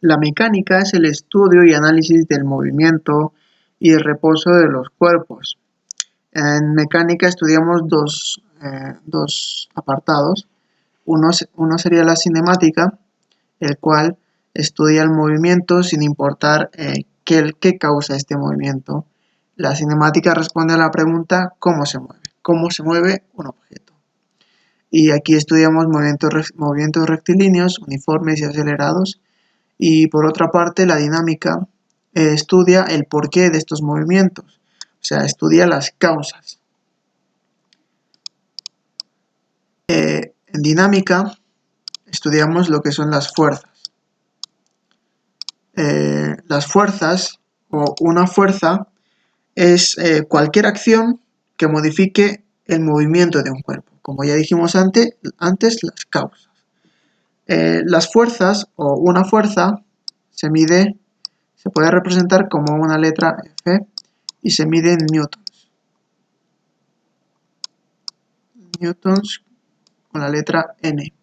La mecánica es el estudio y análisis del movimiento y el reposo de los cuerpos. En mecánica estudiamos dos apartados. Uno sería la cinemática, el cual estudia el movimiento sin importar qué causa este movimiento. La cinemática responde a la pregunta ¿cómo se mueve un objeto? Y aquí estudiamos movimientos rectilíneos, uniformes y acelerados. Y por otra parte, la dinámica estudia el porqué de estos movimientos, o sea, estudia las causas. En dinámica estudiamos lo que son las fuerzas. Las fuerzas o una fuerza es cualquier acción que modifique el movimiento de un cuerpo. Como ya dijimos antes las causas. Las fuerzas o una fuerza se puede representar como una letra F y se mide en newtons. Newtons con la letra N.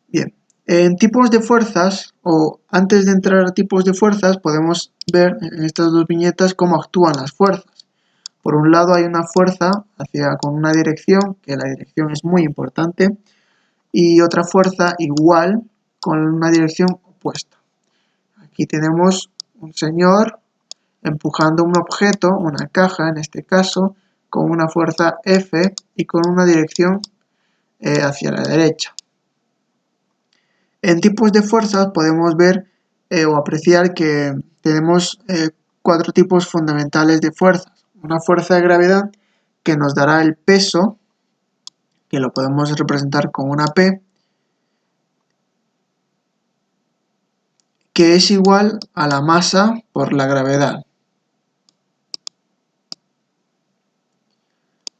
Bien, en tipos de fuerzas, o antes de entrar a tipos de fuerzas, podemos ver en estas dos viñetas cómo actúan las fuerzas. Por un lado hay una fuerza con una dirección, que la dirección es muy importante, y otra fuerza igual con una dirección opuesta. Aquí tenemos un señor empujando un objeto, una caja en este caso, con una fuerza F y con una dirección hacia la derecha. En tipos de fuerzas podemos ver o apreciar que tenemos 4 tipos fundamentales de fuerzas. Una fuerza de gravedad que nos dará el peso, que lo podemos representar con una P, que es igual a la masa por la gravedad.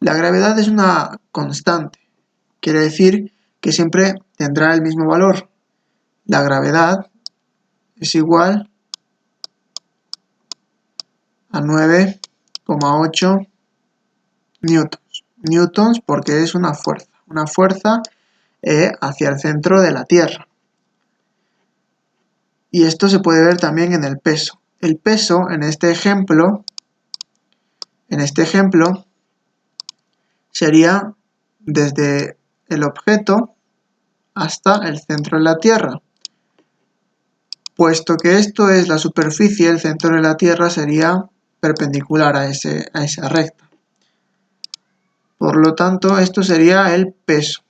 La gravedad es una constante, quiere decir que siempre tendrá el mismo valor. La gravedad es igual a 9,8 newtons. Newtons porque es una fuerza hacia el centro de la Tierra. Y esto se puede ver también en el peso. El peso en este ejemplo sería desde el objeto hasta el centro de la Tierra. Puesto que esto es la superficie, el centro de la Tierra sería perpendicular a esa recta. Por lo tanto, esto sería el peso.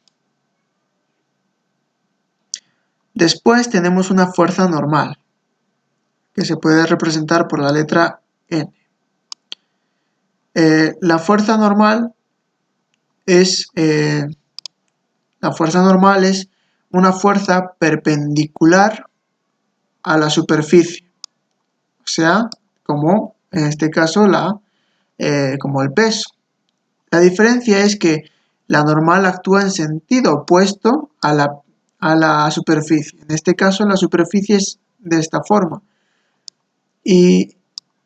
Después tenemos una fuerza normal, que se puede representar por la letra N. La fuerza normal es una fuerza perpendicular a la superficie, o sea, como en este caso como el peso. La diferencia es que la normal actúa en sentido opuesto a la superficie. En este caso la superficie es de esta forma y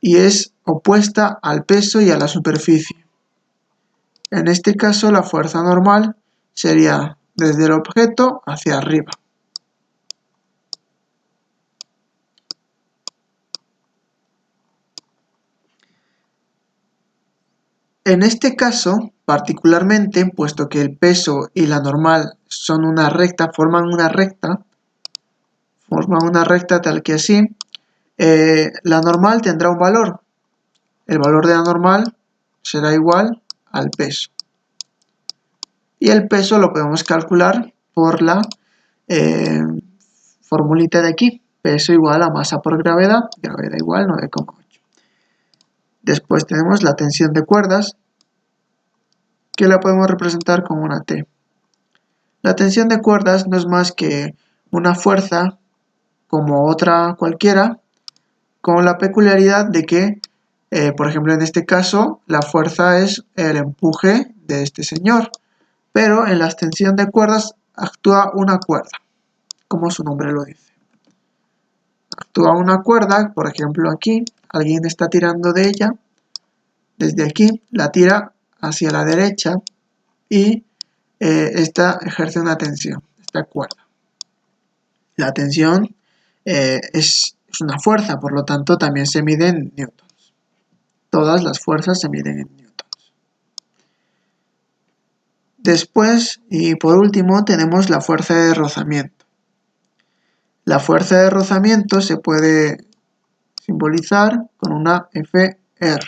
es opuesta al peso y a la superficie. En este caso la fuerza normal sería desde el objeto hacia arriba. En este caso, particularmente, puesto que el peso y la normal son una recta, forman una recta tal que así, la normal tendrá un valor. El valor de la normal será igual al peso. Y el peso lo podemos calcular por la formulita de aquí. Peso igual a masa por gravedad, gravedad igual 9,8. Después tenemos la tensión de cuerdas, que la podemos representar como una T. La tensión de cuerdas no es más que una fuerza como otra cualquiera, con la peculiaridad de que, por ejemplo, en este caso, la fuerza es el empuje de este señor, pero en la tensión de cuerdas actúa una cuerda, como su nombre lo dice. Actúa una cuerda, por ejemplo aquí, alguien está tirando de ella, desde aquí la tira hacia la derecha y esta ejerce una tensión, esta cuerda. La tensión es una fuerza, por lo tanto también se mide en newtons. Todas las fuerzas se miden en newtons. Después, y por último, tenemos la fuerza de rozamiento. La fuerza de rozamiento se puede simbolizar con una FR.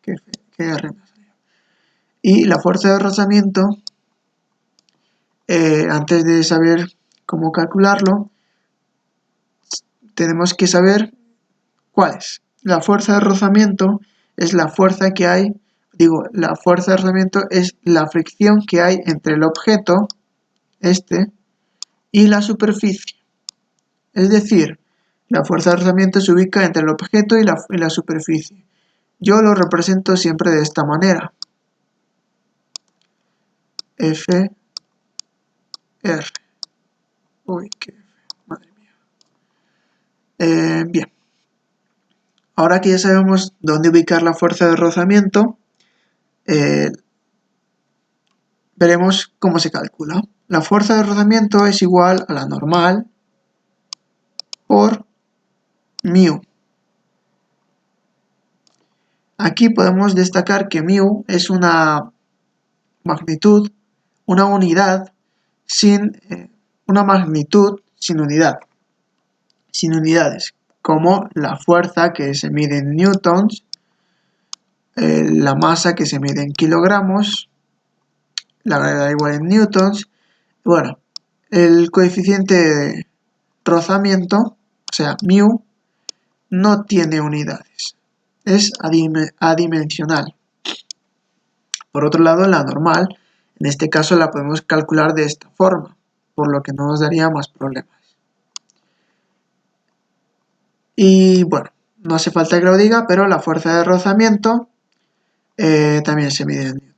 ¿Qué R más? Y la fuerza de rozamiento, antes de saber cómo calcularlo, tenemos que saber cuál es. La fuerza de rozamiento es la fuerza que hay, la fuerza de rozamiento es la fricción que hay entre el objeto, y la superficie. Es decir, la fuerza de rozamiento se ubica entre el objeto y la superficie. Yo lo represento siempre de esta manera. F, R. Uy, qué madre mía. Bien. Ahora que ya sabemos dónde ubicar la fuerza de rozamiento, veremos cómo se calcula. La fuerza de rozamiento es igual a la normal por μ. Aquí podemos destacar que μ es una magnitud, una unidad sin unidad, sin unidades, como la fuerza que se mide en newtons, la masa que se mide en kilogramos, la gravedad igual en newtons. Bueno, el coeficiente de rozamiento, o sea, μ, no tiene unidades, es adimensional. Por otro lado, la normal, en este caso la podemos calcular de esta forma, por lo que no nos daría más problemas. Y bueno, no hace falta que lo diga, pero la fuerza de rozamiento también se mide en newtons.